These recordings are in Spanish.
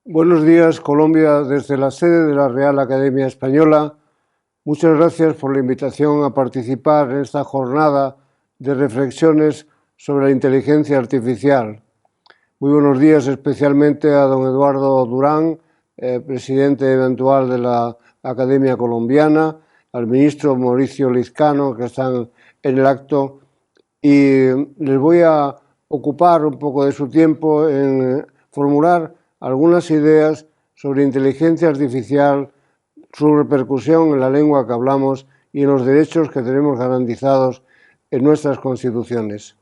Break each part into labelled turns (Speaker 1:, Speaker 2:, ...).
Speaker 1: Buenos días, Colombia, desde la sede de la Real Academia Española. Muchas gracias por la invitación a participar en esta jornada de reflexiones sobre la inteligencia artificial. Muy buenos días especialmente a don Eduardo Durán, presidente eventual de la Academia Colombiana, al ministro Mauricio Lizcano, que están en el acto, y les voy a ocupar un poco de su tiempo en formular algunas ideas sobre inteligencia artificial, su repercusión en la lengua que hablamos y en los derechos que tenemos garantizados en nuestras constituciones.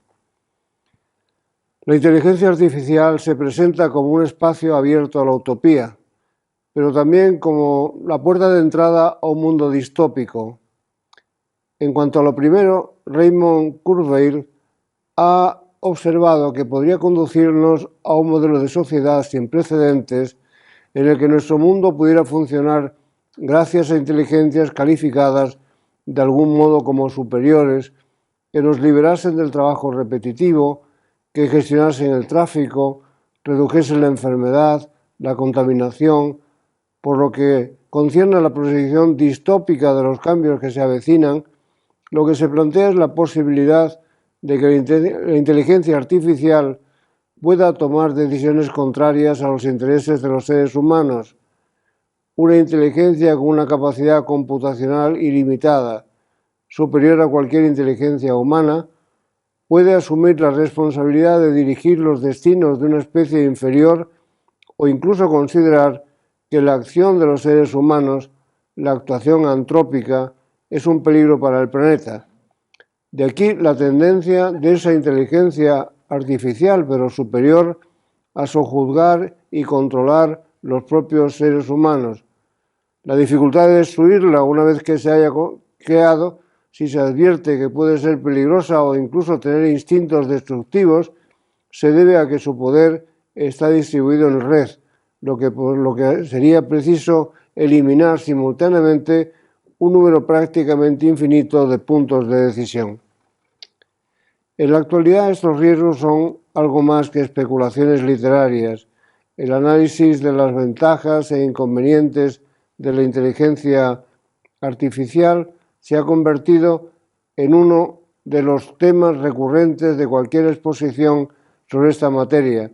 Speaker 1: La inteligencia artificial se presenta como un espacio abierto a la utopía, pero también como la puerta de entrada a un mundo distópico. En cuanto a lo primero, Raymond Kurzweil ha observado que podría conducirnos a un modelo de sociedad sin precedentes en el que nuestro mundo pudiera funcionar gracias a inteligencias calificadas de algún modo como superiores, que nos liberasen del trabajo repetitivo, que gestionasen el tráfico, redujesen la enfermedad, la contaminación, por lo que concierne a la proyección distópica de los cambios que se avecinan. Lo que se plantea es la posibilidad de que la inteligencia artificial pueda tomar decisiones contrarias a los intereses de los seres humanos. Una inteligencia con una capacidad computacional ilimitada, superior a cualquier inteligencia humana, puede asumir la responsabilidad de dirigir los destinos de una especie inferior o incluso considerar que la acción de los seres humanos, la actuación antrópica, es un peligro para el planeta. De aquí la tendencia de esa inteligencia artificial, pero superior, a sojuzgar y controlar los propios seres humanos. La dificultad de destruirla una vez que se haya creado, si se advierte que puede ser peligrosa o incluso tener instintos destructivos, se debe a que su poder está distribuido en red, por lo que sería preciso eliminar simultáneamente un número prácticamente infinito de puntos de decisión. En la actualidad estos riesgos son algo más que especulaciones literarias. El análisis de las ventajas e inconvenientes de la inteligencia artificial se ha convertido en uno de los temas recurrentes de cualquier exposición sobre esta materia,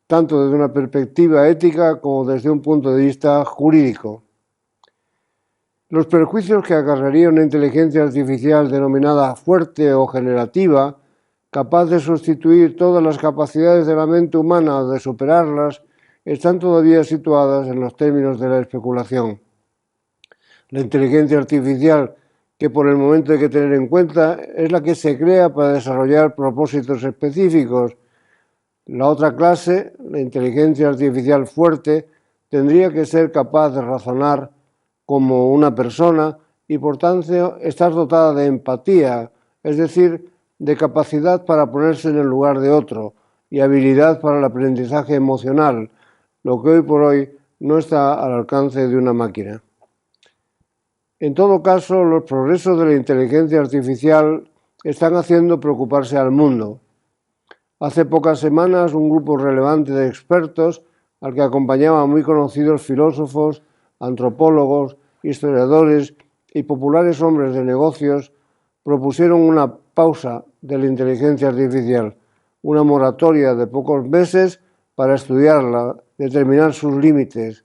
Speaker 1: tanto desde una perspectiva ética como desde un punto de vista jurídico. Los perjuicios que acarrearía una inteligencia artificial denominada fuerte o generativa, capaz de sustituir todas las capacidades de la mente humana o de superarlas, están todavía situadas en los términos de la especulación. La inteligencia artificial, que por el momento hay que tener en cuenta, es la que se crea para desarrollar propósitos específicos. La otra clase, la inteligencia artificial fuerte, tendría que ser capaz de razonar como una persona y por tanto estar dotada de empatía, es decir, de capacidad para ponerse en el lugar de otro y habilidad para el aprendizaje emocional, lo que hoy por hoy no está al alcance de una máquina. En todo caso, los progresos de la inteligencia artificial están haciendo preocuparse al mundo. Hace pocas semanas, un grupo relevante de expertos, al que acompañaban muy conocidos filósofos, antropólogos, historiadores y populares hombres de negocios, propusieron una pausa de la inteligencia artificial, una moratoria de pocos meses para estudiarla, determinar sus límites.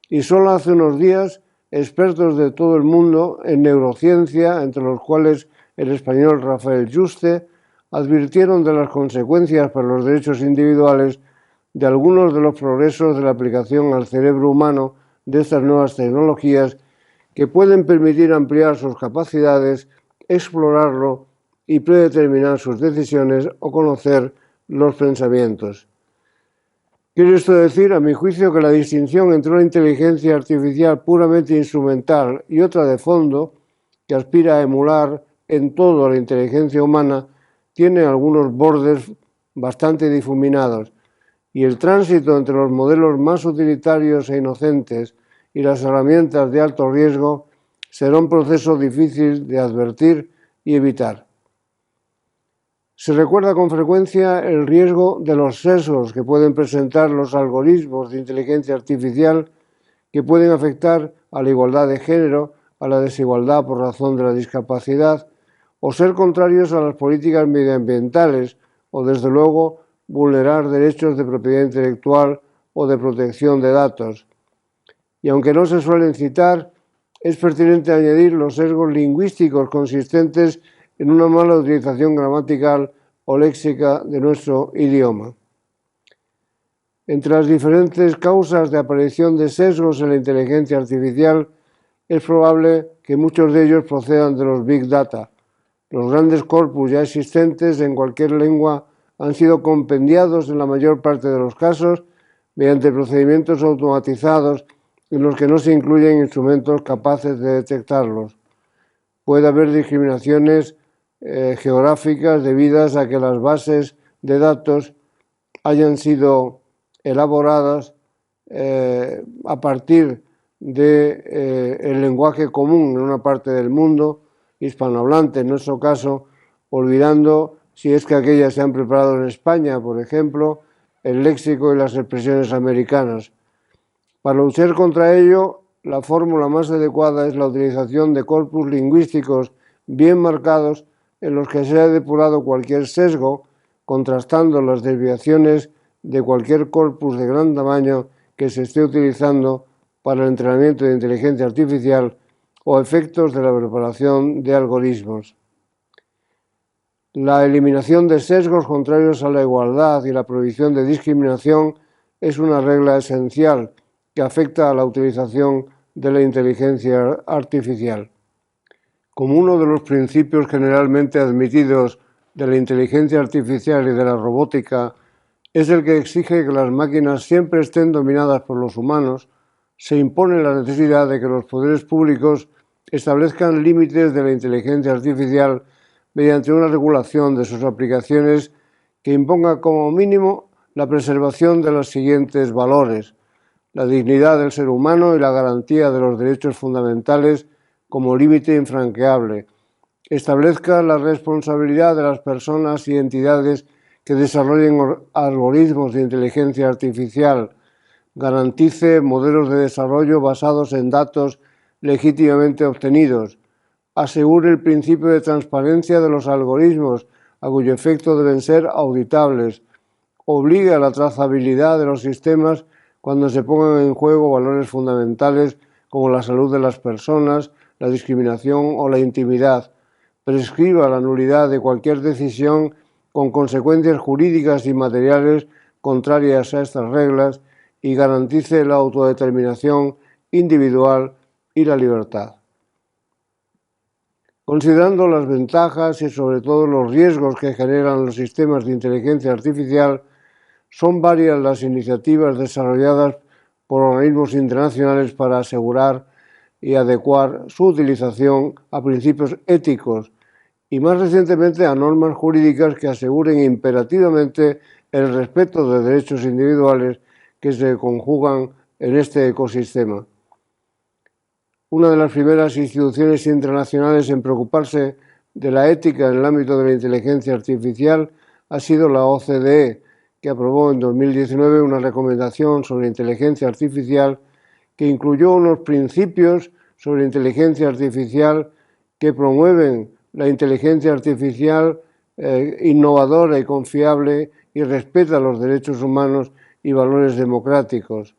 Speaker 1: Y solo hace unos días, expertos de todo el mundo en neurociencia, entre los cuales el español Rafael Yuste, advirtieron de las consecuencias para los derechos individuales de algunos de los progresos de la aplicación al cerebro humano de estas nuevas tecnologías que pueden permitir ampliar sus capacidades, explorarlo y predeterminar sus decisiones o conocer los pensamientos. ¿Quiere esto decir, a mi juicio, que la distinción entre una inteligencia artificial puramente instrumental y otra de fondo, que aspira a emular en todo a la inteligencia humana, tiene algunos bordes bastante difuminados, y el tránsito entre los modelos más utilitarios e inocentes y las herramientas de alto riesgo será un proceso difícil de advertir y evitar. Se recuerda con frecuencia el riesgo de los sesgos que pueden presentar los algoritmos de inteligencia artificial, que pueden afectar a la igualdad de género, a la desigualdad por razón de la discapacidad, o ser contrarios a las políticas medioambientales, o desde luego vulnerar derechos de propiedad intelectual o de protección de datos. Y aunque no se suelen citar, es pertinente añadir los sesgos lingüísticos consistentes en una mala utilización gramatical o léxica de nuestro idioma. Entre las diferentes causas de aparición de sesgos en la inteligencia artificial, es probable que muchos de ellos procedan de los Big Data. Los grandes corpus ya existentes en cualquier lengua han sido compendiados en la mayor parte de los casos mediante procedimientos automatizados en los que no se incluyen instrumentos capaces de detectarlos. Puede haber discriminaciones geográficas debidas a que las bases de datos hayan sido elaboradas a partir del lenguaje común en una parte del mundo, hispanohablante en nuestro caso, olvidando, si es que aquellas se han preparado en España, por ejemplo, el léxico y las expresiones americanas. Para luchar contra ello, la fórmula más adecuada es la utilización de corpus lingüísticos bien marcados en los que se ha depurado cualquier sesgo, contrastando las desviaciones de cualquier corpus de gran tamaño que se esté utilizando para el entrenamiento de inteligencia artificial o efectos de la preparación de algoritmos. La eliminación de sesgos contrarios a la igualdad y la prohibición de discriminación es una regla esencial que afecta a la utilización de la inteligencia artificial. Como uno de los principios generalmente admitidos de la inteligencia artificial y de la robótica es el que exige que las máquinas siempre estén dominadas por los humanos, se impone la necesidad de que los poderes públicos establezcan límites de la inteligencia artificial mediante una regulación de sus aplicaciones que imponga como mínimo la preservación de los siguientes valores: la dignidad del ser humano y la garantía de los derechos fundamentales como límite infranqueable, establezca la responsabilidad de las personas y entidades que desarrollen algoritmos de inteligencia artificial, garantice modelos de desarrollo basados en datos legítimamente obtenidos, asegure el principio de transparencia de los algoritmos, a cuyo efecto deben ser auditables, obligue a la trazabilidad de los sistemas cuando se pongan en juego valores fundamentales como la salud de las personas, la discriminación o la intimidad, prescriba la nulidad de cualquier decisión con consecuencias jurídicas y materiales contrarias a estas reglas y garantice la autodeterminación individual y la libertad. Considerando las ventajas y sobre todo los riesgos que generan los sistemas de inteligencia artificial, son varias las iniciativas desarrolladas por organismos internacionales para asegurar y adecuar su utilización a principios éticos y más recientemente a normas jurídicas que aseguren imperativamente el respeto de derechos individuales que se conjugan en este ecosistema. Una de las primeras instituciones internacionales en preocuparse de la ética en el ámbito de la inteligencia artificial ha sido la OCDE, que aprobó en 2019 una recomendación sobre inteligencia artificial que incluyó unos principios sobre inteligencia artificial que promueven la inteligencia artificial innovadora y confiable y respeta los derechos humanos y valores democráticos.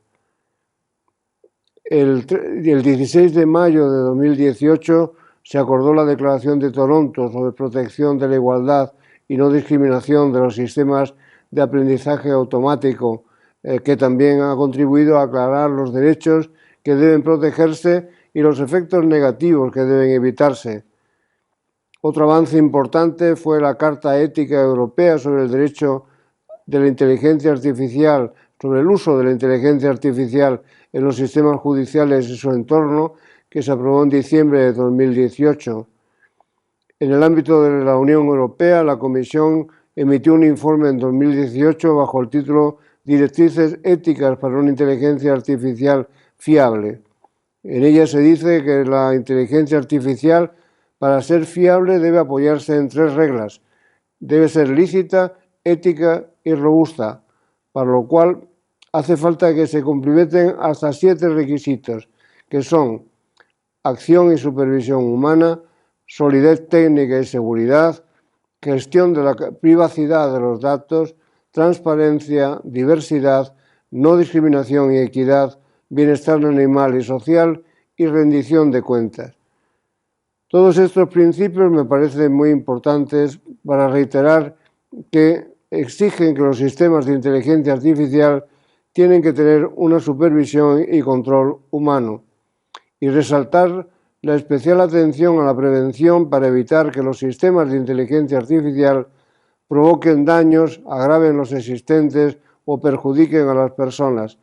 Speaker 1: El 16 de mayo de 2018 se acordó la Declaración de Toronto sobre protección de la igualdad y no discriminación de los sistemas de aprendizaje automático, que también ha contribuido a aclarar los derechos que deben protegerse y los efectos negativos que deben evitarse. Otro avance importante fue la Carta Ética Europea sobre el derecho de la inteligencia artificial, sobre el uso de la inteligencia artificial en los sistemas judiciales y su entorno, que se aprobó en diciembre de 2018. En el ámbito de la Unión Europea, la Comisión emitió un informe en 2018 bajo el título Directrices éticas para una inteligencia artificial fiable. En ella se dice que la inteligencia artificial, para ser fiable, debe apoyarse en tres reglas: Debe ser lícita, ética y robusta, para lo cual hace falta que se cumplimenten hasta 7 requisitos, que son acción y supervisión humana, solidez técnica y seguridad, gestión de la privacidad de los datos, transparencia, diversidad, no discriminación y equidad, bienestar animal y social y rendición de cuentas. Todos estos principios me parecen muy importantes para reiterar que exigen que los sistemas de inteligencia artificial tienen que tener una supervisión y control humano, y resaltar la especial atención a la prevención para evitar que los sistemas de inteligencia artificial provoquen daños, agraven los existentes o perjudiquen a las personas.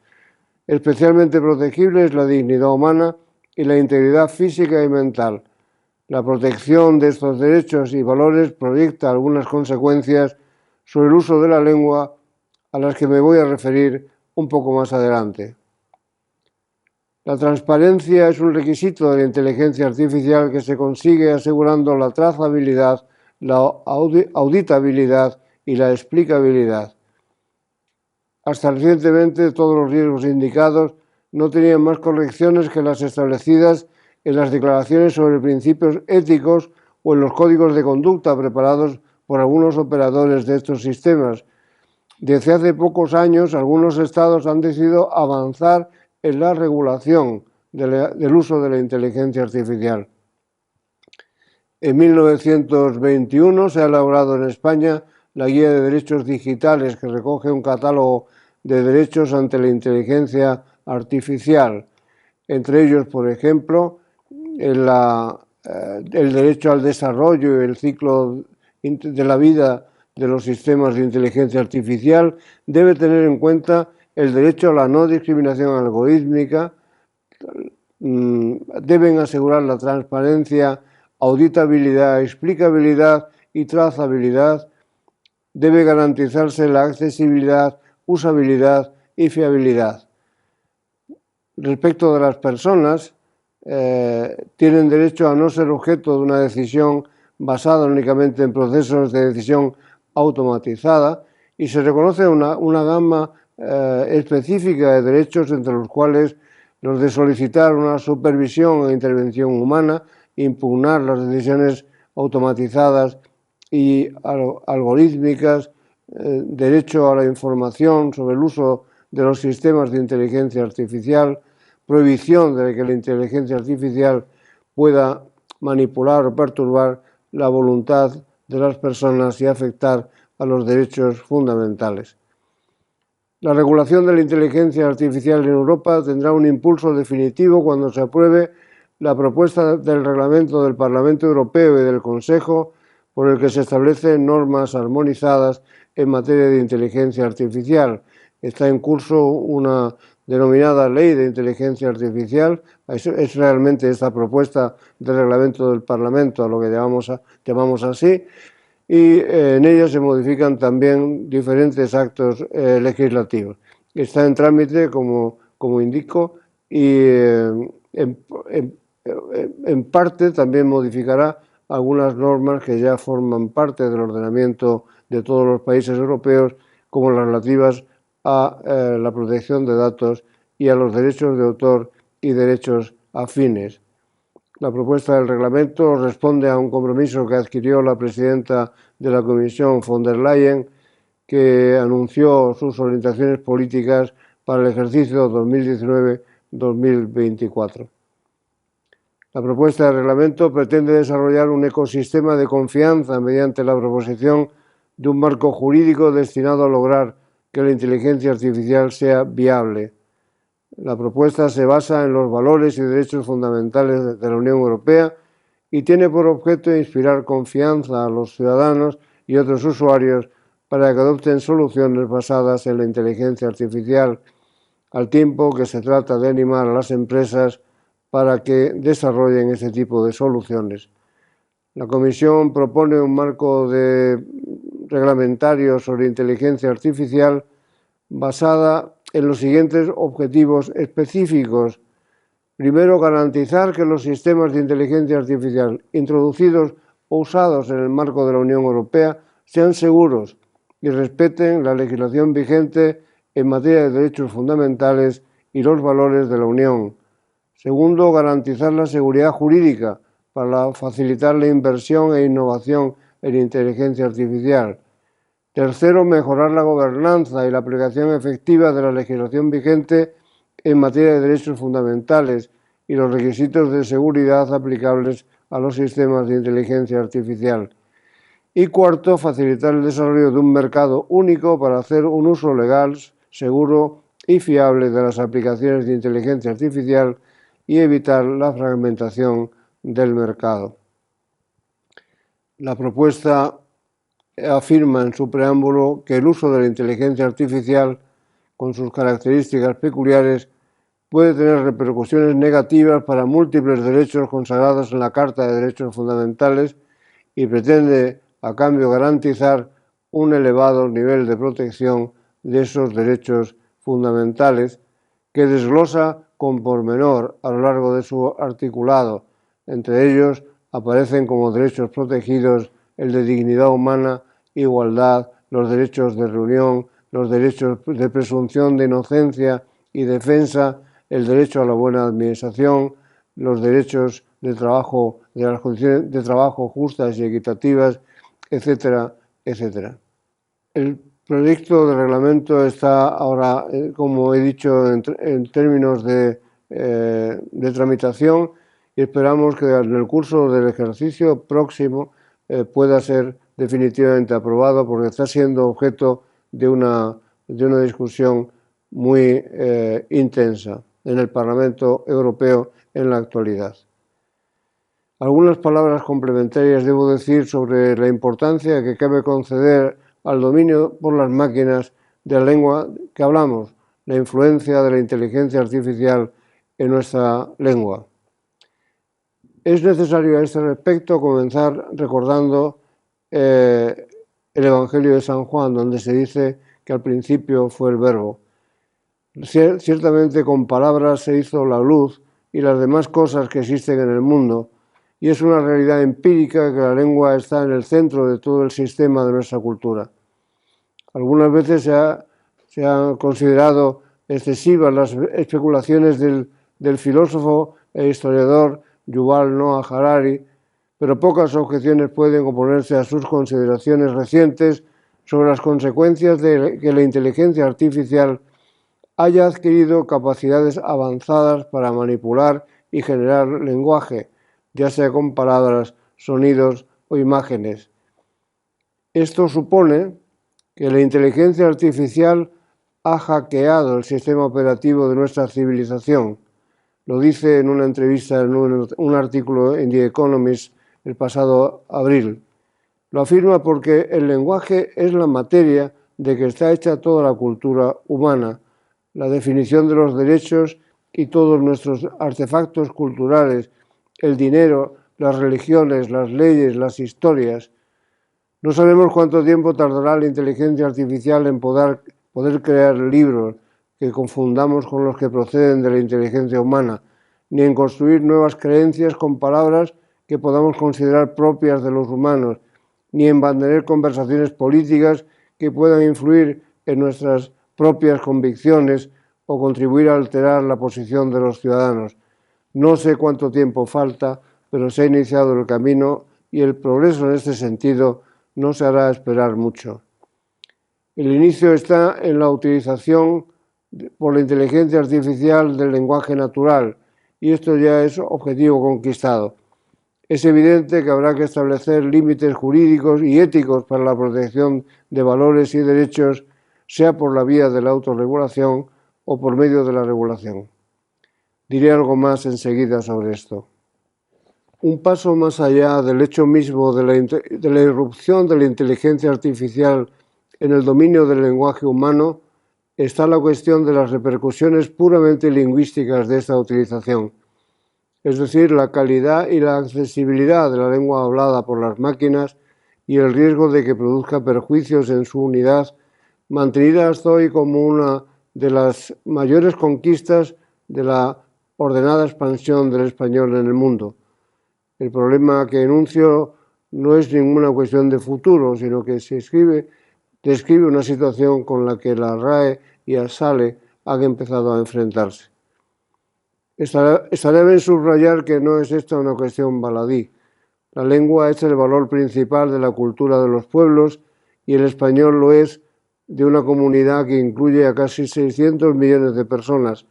Speaker 1: Especialmente protegible es la dignidad humana y la integridad física y mental. La protección de estos derechos y valores proyecta algunas consecuencias sobre el uso de la lengua a las que me voy a referir un poco más adelante. La transparencia es un requisito de la inteligencia artificial que se consigue asegurando la trazabilidad, la auditabilidad y la explicabilidad. Hasta recientemente todos los riesgos indicados no tenían más correcciones que las establecidas en las declaraciones sobre principios éticos o en los códigos de conducta preparados por algunos operadores de estos sistemas. Desde hace pocos años, algunos estados han decidido avanzar en la regulación del uso de la inteligencia artificial. En 1921 se ha elaborado en España la Guía de Derechos Digitales, que recoge un catálogo de derechos ante la inteligencia artificial. Entre ellos, por ejemplo, el derecho al desarrollo y el ciclo de la vida de los sistemas de inteligencia artificial debe tener en cuenta el derecho a la no discriminación algorítmica, deben asegurar la transparencia, auditabilidad, explicabilidad y trazabilidad, debe garantizarse la accesibilidad, usabilidad y fiabilidad. Respecto de las personas, tienen derecho a no ser objeto de una decisión basada únicamente en procesos de decisión automatizada y se reconoce una gama específica de derechos, entre los cuales los de solicitar una supervisión e intervención humana, impugnar las decisiones automatizadas y algorítmicas, derecho a la información sobre el uso de los sistemas de inteligencia artificial, prohibición de que la inteligencia artificial pueda manipular o perturbar la voluntad de las personas y afectar a los derechos fundamentales. La regulación de la inteligencia artificial en Europa tendrá un impulso definitivo cuando se apruebe la propuesta del reglamento del Parlamento Europeo y del Consejo por el que se establecen normas armonizadas en materia de inteligencia artificial. Está en curso una denominada Ley de Inteligencia Artificial. Es realmente esta propuesta de reglamento del Parlamento, a lo que llamamos así, y en ella se modifican también diferentes actos legislativos. Está en trámite, como indico, y en parte también modificará algunas normas que ya forman parte del ordenamiento de todos los países europeos, como las relativas a la protección de datos y a los derechos de autor y derechos afines. La propuesta del reglamento responde a un compromiso que adquirió la presidenta de la Comisión, von der Leyen, que anunció sus orientaciones políticas para el ejercicio 2019-2024. La propuesta de reglamento pretende desarrollar un ecosistema de confianza mediante la proposición de un marco jurídico destinado a lograr que la inteligencia artificial sea viable. La propuesta se basa en los valores y derechos fundamentales de la Unión Europea y tiene por objeto inspirar confianza a los ciudadanos y otros usuarios para que adopten soluciones basadas en la inteligencia artificial, al tiempo que se trata de animar a las empresas para que desarrollen este tipo de soluciones. La Comisión propone un marco reglamentario sobre inteligencia artificial basada en los siguientes objetivos específicos. Primero, garantizar que los sistemas de inteligencia artificial introducidos o usados en el marco de la Unión Europea sean seguros y respeten la legislación vigente en materia de derechos fundamentales y los valores de la Unión. Segundo, garantizar la seguridad jurídica para facilitar la inversión e innovación en inteligencia artificial. Tercero, mejorar la gobernanza y la aplicación efectiva de la legislación vigente en materia de derechos fundamentales y los requisitos de seguridad aplicables a los sistemas de inteligencia artificial. Y cuarto, facilitar el desarrollo de un mercado único para hacer un uso legal, seguro y fiable de las aplicaciones de inteligencia artificial y evitar la fragmentación del mercado. La propuesta afirma en su preámbulo que el uso de la inteligencia artificial, con sus características peculiares, puede tener repercusiones negativas para múltiples derechos consagrados en la Carta de Derechos Fundamentales y pretende, a cambio, garantizar un elevado nivel de protección de esos derechos fundamentales que desglosa con pormenor a lo largo de su articulado. Entre ellos aparecen como derechos protegidos el de dignidad humana, igualdad, los derechos de reunión, los derechos de presunción de inocencia y defensa, el derecho a la buena administración, los derechos de trabajo, de las condiciones de trabajo justas y equitativas, etcétera, etcétera. El proyecto de reglamento está ahora, como he dicho, en términos de tramitación y esperamos que en el curso del ejercicio próximo pueda ser definitivamente aprobado porque está siendo objeto de una discusión muy intensa en el Parlamento Europeo en la actualidad. Algunas palabras complementarias debo decir sobre la importancia que cabe conceder al dominio por las máquinas de la lengua que hablamos, la influencia de la inteligencia artificial en nuestra lengua. Es necesario a este respecto comenzar recordando el Evangelio de San Juan, donde se dice que al principio fue el Verbo. Ciertamente con palabras se hizo la luz y las demás cosas que existen en el mundo, y es una realidad empírica que la lengua está en el centro de todo el sistema de nuestra cultura. Algunas veces se han considerado excesivas las especulaciones del filósofo e historiador Yuval Noah Harari, pero pocas objeciones pueden oponerse a sus consideraciones recientes sobre las consecuencias de que la inteligencia artificial haya adquirido capacidades avanzadas para manipular y generar lenguaje, ya sea con palabras, sonidos o imágenes. Esto supone que la inteligencia artificial ha hackeado el sistema operativo de nuestra civilización. Lo dice en una entrevista en un artículo en The Economist el pasado abril. Lo afirma porque el lenguaje es la materia de que está hecha toda la cultura humana, la definición de los derechos y todos nuestros artefactos culturales, el dinero, las religiones, las leyes, las historias. No sabemos cuánto tiempo tardará la inteligencia artificial en poder crear libros que confundamos con los que proceden de la inteligencia humana, ni en construir nuevas creencias con palabras que podamos considerar propias de los humanos, ni en mantener conversaciones políticas que puedan influir en nuestras propias convicciones o contribuir a alterar la posición de los ciudadanos. No sé cuánto tiempo falta, pero se ha iniciado el camino y el progreso en este sentido no se hará esperar mucho. El inicio está en la utilización por la inteligencia artificial del lenguaje natural, y esto ya es objetivo conquistado. Es evidente que habrá que establecer límites jurídicos y éticos para la protección de valores y derechos, sea por la vía de la autorregulación o por medio de la regulación. Diré algo más enseguida sobre esto. Un paso más allá del hecho mismo de la irrupción de la inteligencia artificial en el dominio del lenguaje humano está la cuestión de las repercusiones puramente lingüísticas de esta utilización, es decir, la calidad y la accesibilidad de la lengua hablada por las máquinas y el riesgo de que produzca perjuicios en su unidad, mantenida hasta hoy como una de las mayores conquistas de la ordenada expansión del español en el mundo. El problema que enuncio no es ninguna cuestión de futuro, sino que describe una situación con la que la RAE y el SALE han empezado a enfrentarse. Estará bien subrayar que no es esta una cuestión baladí. La lengua es el valor principal de la cultura de los pueblos y el español lo es de una comunidad que incluye a casi 600 millones de personas.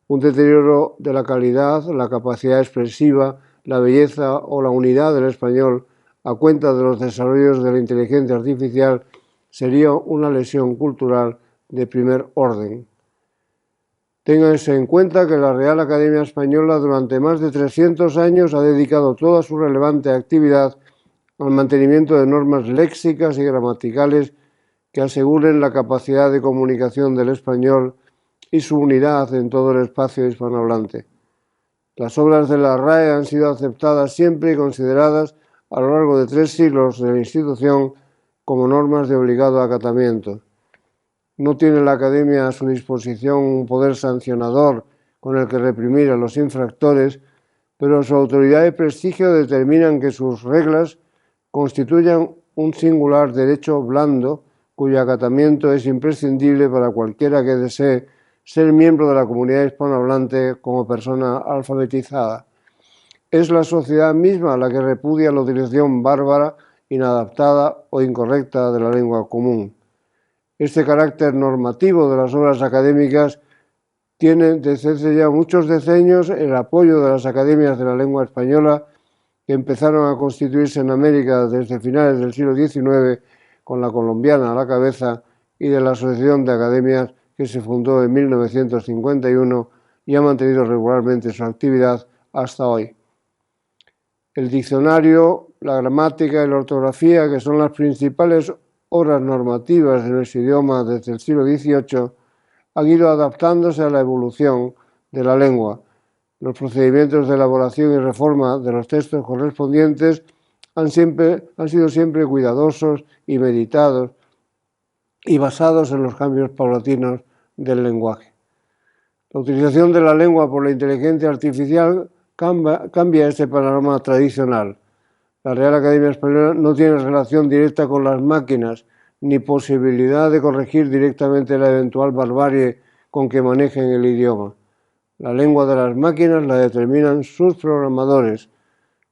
Speaker 1: Un deterioro de la calidad, la capacidad expresiva, la belleza o la unidad del español a cuenta de los desarrollos de la inteligencia artificial sería una lesión cultural de primer orden. Ténganse en cuenta que la Real Academia Española durante más de 300 años ha dedicado toda su relevante actividad al mantenimiento de normas léxicas y gramaticales que aseguren la capacidad de comunicación del español y su unidad en todo el espacio hispanohablante. Las obras de la RAE han sido aceptadas siempre y consideradas a lo largo de 3 siglos de la institución como normas de obligado acatamiento. No tiene la Academia a su disposición un poder sancionador con el que reprimir a los infractores, pero su autoridad y prestigio determinan que sus reglas constituyan un singular derecho blando cuyo acatamiento es imprescindible para cualquiera que desee ser miembro de la comunidad hispanohablante como persona alfabetizada. Es la sociedad misma la que repudia la utilización bárbara, inadaptada o incorrecta de la lengua común. Este carácter normativo de las obras académicas tiene desde hace ya muchos decenios el apoyo de las academias de la lengua española que empezaron a constituirse en América desde finales del siglo XIX con la colombiana a la cabeza y de la Asociación de Academias que se fundó en 1951 y ha mantenido regularmente su actividad hasta hoy. El diccionario, la gramática y la ortografía, que son las principales obras normativas de nuestro idioma desde el siglo XVIII, han ido adaptándose a la evolución de la lengua. Los procedimientos de elaboración y reforma de los textos correspondientes han sido siempre cuidadosos y meditados y basados en los cambios paulatinos del lenguaje. La utilización de la lengua por la inteligencia artificial cambia este panorama tradicional. La Real Academia Española no tiene relación directa con las máquinas, ni posibilidad de corregir directamente la eventual barbarie con que manejen el idioma. La lengua de las máquinas la determinan sus programadores.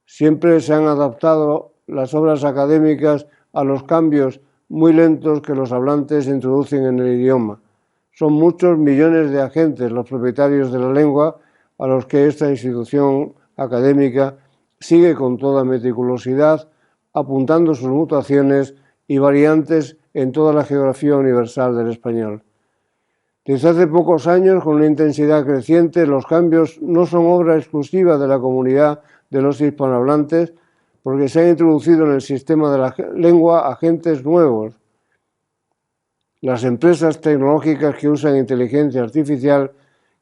Speaker 1: Siempre se han adaptado las obras académicas a los cambios muy lentos que los hablantes introducen en el idioma. Son muchos millones de agentes los propietarios de la lengua a los que esta institución académica sigue con toda meticulosidad, apuntando sus mutaciones y variantes en toda la geografía universal del español. Desde hace pocos años, con una intensidad creciente, los cambios no son obra exclusiva de la comunidad de los hispanohablantes, porque se han introducido en el sistema de la lengua agentes nuevos. Las empresas tecnológicas que usan inteligencia artificial,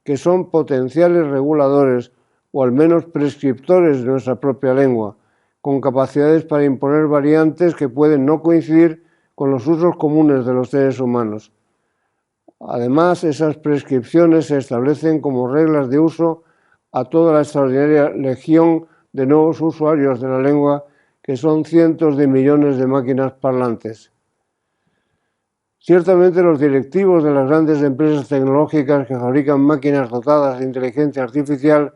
Speaker 1: que son potenciales reguladores o al menos prescriptores de nuestra propia lengua, con capacidades para imponer variantes que pueden no coincidir con los usos comunes de los seres humanos. Además, esas prescripciones se establecen como reglas de uso a toda la extraordinaria legión de nuevos usuarios de la lengua, que son cientos de millones de máquinas parlantes. Ciertamente los directivos de las grandes empresas tecnológicas que fabrican máquinas dotadas de inteligencia artificial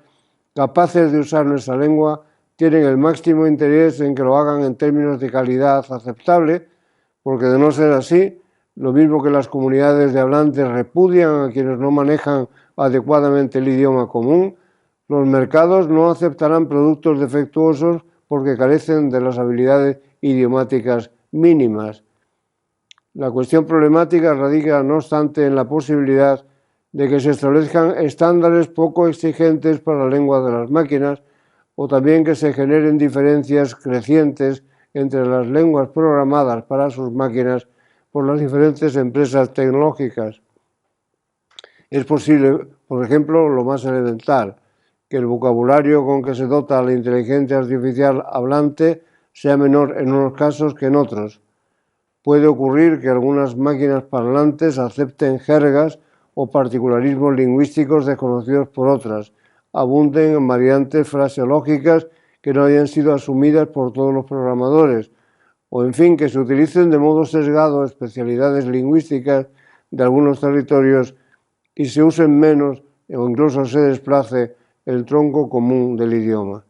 Speaker 1: capaces de usar nuestra lengua tienen el máximo interés en que lo hagan en términos de calidad aceptable, porque de no ser así, lo mismo que las comunidades de hablantes repudian a quienes no manejan adecuadamente el idioma común, los mercados no aceptarán productos defectuosos porque carecen de las habilidades idiomáticas mínimas. La cuestión problemática radica, no obstante, en la posibilidad de que se establezcan estándares poco exigentes para la lengua de las máquinas o también que se generen diferencias crecientes entre las lenguas programadas para sus máquinas por las diferentes empresas tecnológicas. Es posible, por ejemplo, lo más elemental, que el vocabulario con que se dota la inteligencia artificial hablante sea menor en unos casos que en otros. Puede ocurrir que algunas máquinas parlantes acepten jergas o particularismos lingüísticos desconocidos por otras, abunden en variantes fraseológicas que no hayan sido asumidas por todos los programadores, o en fin, que se utilicen de modo sesgado especialidades lingüísticas de algunos territorios y se usen menos o incluso se desplace el tronco común del idioma.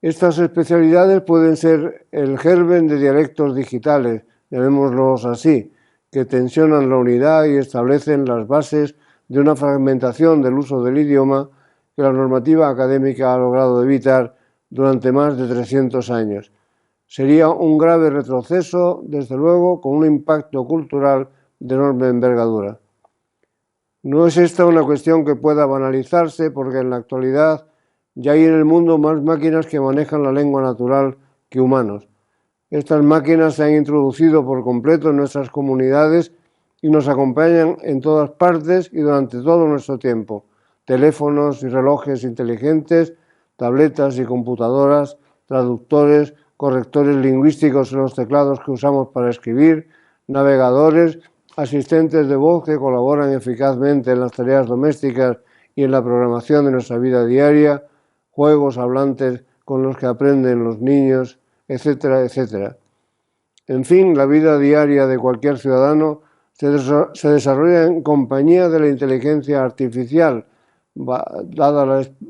Speaker 1: Estas especialidades pueden ser el germen de dialectos digitales, llamémoslos así, que tensionan la unidad y establecen las bases de una fragmentación del uso del idioma que la normativa académica ha logrado evitar durante más de 300 años. Sería un grave retroceso, desde luego, con un impacto cultural de enorme envergadura. No es esta una cuestión que pueda banalizarse, porque en la actualidad ya hay en el mundo más máquinas que manejan la lengua natural que humanos. Estas máquinas se han introducido por completo en nuestras comunidades y nos acompañan en todas partes y durante todo nuestro tiempo. Teléfonos y relojes inteligentes, tabletas y computadoras, traductores, correctores lingüísticos en los teclados que usamos para escribir, navegadores, asistentes de voz que colaboran eficazmente en las tareas domésticas y en la programación de nuestra vida diaria, juegos hablantes con los que aprenden los niños, etcétera, etcétera. En fin, la vida diaria de cualquier ciudadano se desarrolla en compañía de la inteligencia artificial, dada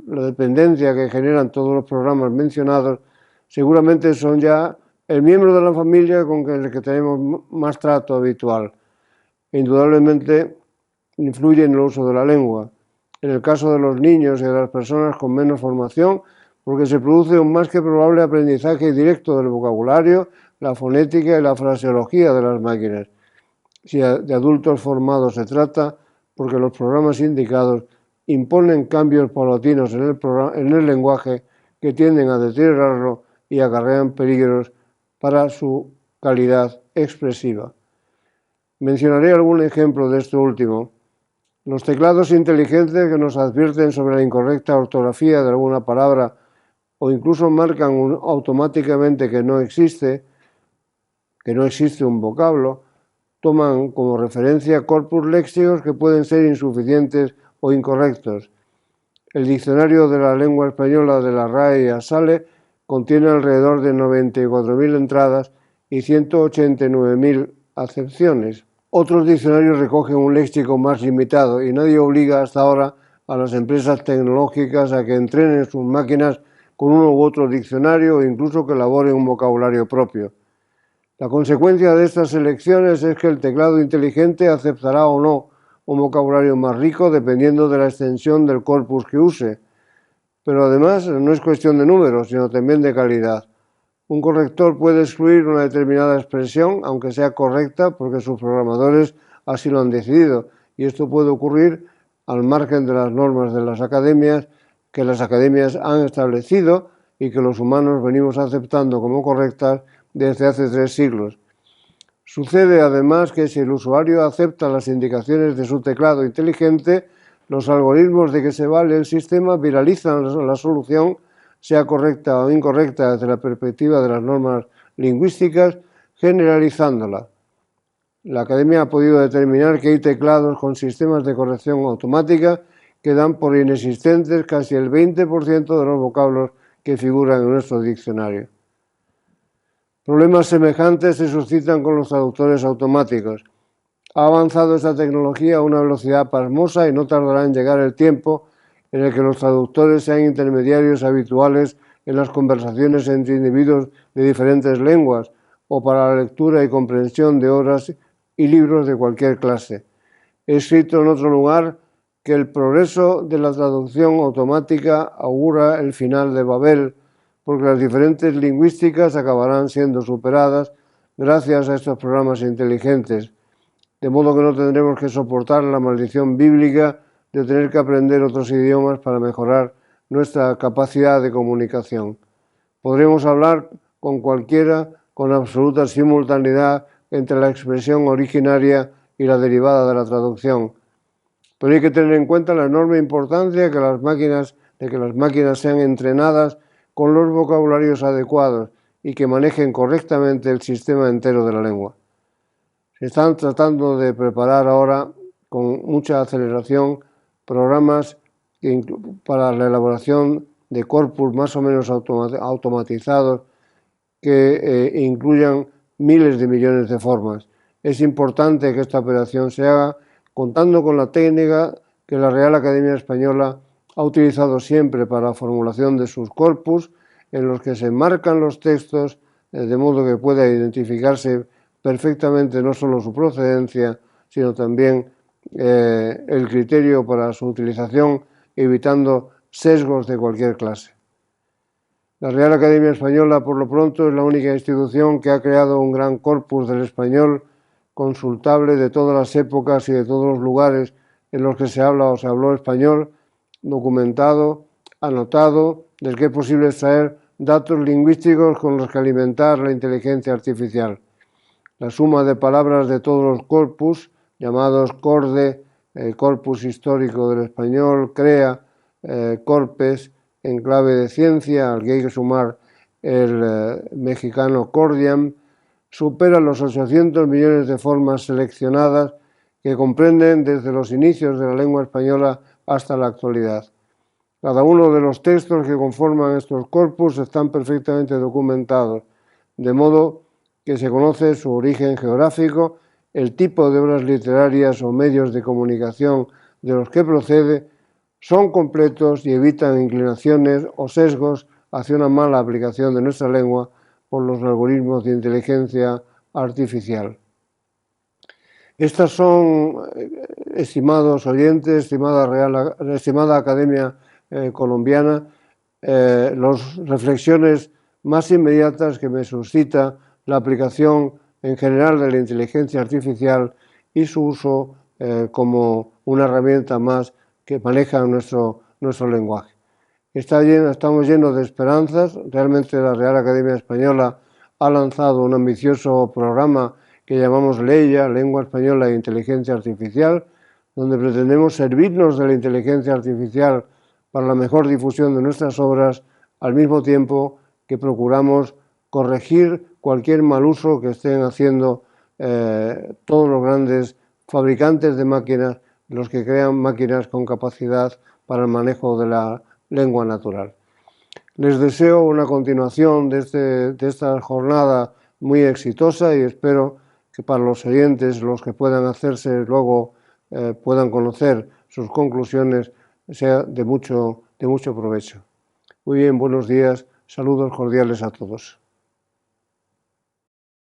Speaker 1: la dependencia que generan todos los programas mencionados. Seguramente son ya el miembro de la familia con el que tenemos más trato habitual. Indudablemente influye en el uso de la lengua. En el caso de los niños y de las personas con menos formación, porque se produce un más que probable aprendizaje directo del vocabulario, la fonética y la fraseología de las máquinas. Si de adultos formados se trata, porque los programas indicados imponen cambios paulatinos en el lenguaje que tienden a deteriorarlo y acarrean peligros para su calidad expresiva. Mencionaré algún ejemplo de esto último. Los teclados inteligentes que nos advierten sobre la incorrecta ortografía de alguna palabra o incluso marcan automáticamente que no existe un vocablo, toman como referencia corpus léxicos que pueden ser insuficientes o incorrectos. El diccionario de la lengua española de la RAE y ASALE contiene alrededor de 94.000 entradas y 189.000 acepciones. Otros diccionarios recogen un léxico más limitado y nadie obliga hasta ahora a las empresas tecnológicas a que entrenen sus máquinas con uno u otro diccionario o incluso que elaboren un vocabulario propio. La consecuencia de estas elecciones es que el teclado inteligente aceptará o no un vocabulario más rico dependiendo de la extensión del corpus que use. Pero además no es cuestión de números, sino también de calidad. Un corrector puede excluir una determinada expresión, aunque sea correcta, porque sus programadores así lo han decidido. Y esto puede ocurrir al margen de las normas de las academias, que las academias han establecido y que los humanos venimos aceptando como correctas desde hace 3 siglos. Sucede además que si el usuario acepta las indicaciones de su teclado inteligente, los algoritmos de que se vale el sistema viralizan la solución, sea correcta o incorrecta desde la perspectiva de las normas lingüísticas, generalizándola. La academia ha podido determinar que hay teclados con sistemas de corrección automática que dan por inexistentes casi el 20% de los vocablos que figuran en nuestro diccionario. Problemas semejantes se suscitan con los traductores automáticos. Ha avanzado esta tecnología a una velocidad pasmosa y no tardará en llegar el tiempo en el que los traductores sean intermediarios habituales en las conversaciones entre individuos de diferentes lenguas o para la lectura y comprensión de obras y libros de cualquier clase. He escrito en otro lugar que el progreso de la traducción automática augura el final de Babel, porque las diferentes lingüísticas acabarán siendo superadas gracias a estos programas inteligentes, de modo que no tendremos que soportar la maldición bíblica de tener que aprender otros idiomas para mejorar nuestra capacidad de comunicación. Podremos hablar con cualquiera con absoluta simultaneidad entre la expresión originaria y la derivada de la traducción. Pero hay que tener en cuenta la enorme importancia de que las máquinas sean entrenadas con los vocabularios adecuados y que manejen correctamente el sistema entero de la lengua. Se están tratando de preparar ahora con mucha aceleración programas para la elaboración de corpus más o menos automatizados que incluyan miles de millones de formas. Es importante que esta operación se haga contando con la técnica que la Real Academia Española ha utilizado siempre para la formulación de sus corpus, en los que se marcan los textos de modo que pueda identificarse perfectamente no solo su procedencia, sino también el criterio para su utilización, evitando sesgos de cualquier clase. La Real Academia Española, por lo pronto, es la única institución que ha creado un gran corpus del español consultable de todas las épocas y de todos los lugares en los que se habla o se habló español, documentado, anotado, del que es posible extraer datos lingüísticos con los que alimentar la inteligencia artificial. La suma de palabras de todos los corpus, llamados CORDE, Corpus Histórico del Español, CREA, CORPES, en clave de ciencia, al que hay que sumar el mexicano Cordiam, supera los 800 millones de formas seleccionadas que comprenden desde los inicios de la lengua española hasta la actualidad. Cada uno de los textos que conforman estos corpus están perfectamente documentados, de modo que se conoce su origen geográfico, el tipo de obras literarias o medios de comunicación de los que procede, son completos y evitan inclinaciones o sesgos hacia una mala aplicación de nuestra lengua por los algoritmos de inteligencia artificial. Estas son, estimados oyentes, estimada Academia Colombiana, las reflexiones más inmediatas que me suscita la aplicación en general de la inteligencia artificial y su uso como una herramienta más que maneja nuestro lenguaje. Estamos llenos de esperanzas. Realmente la Real Academia Española ha lanzado un ambicioso programa que llamamos LEIA, Lengua Española e Inteligencia Artificial, donde pretendemos servirnos de la inteligencia artificial para la mejor difusión de nuestras obras, al mismo tiempo que procuramos corregir cualquier mal uso que estén haciendo todos los grandes fabricantes de máquinas, los que crean máquinas con capacidad para el manejo de la lengua natural. Les deseo una continuación de esta jornada muy exitosa y espero que para los oyentes, los que puedan hacerse luego, puedan conocer sus conclusiones, sea de mucho provecho. Muy bien, buenos días, saludos cordiales a todos.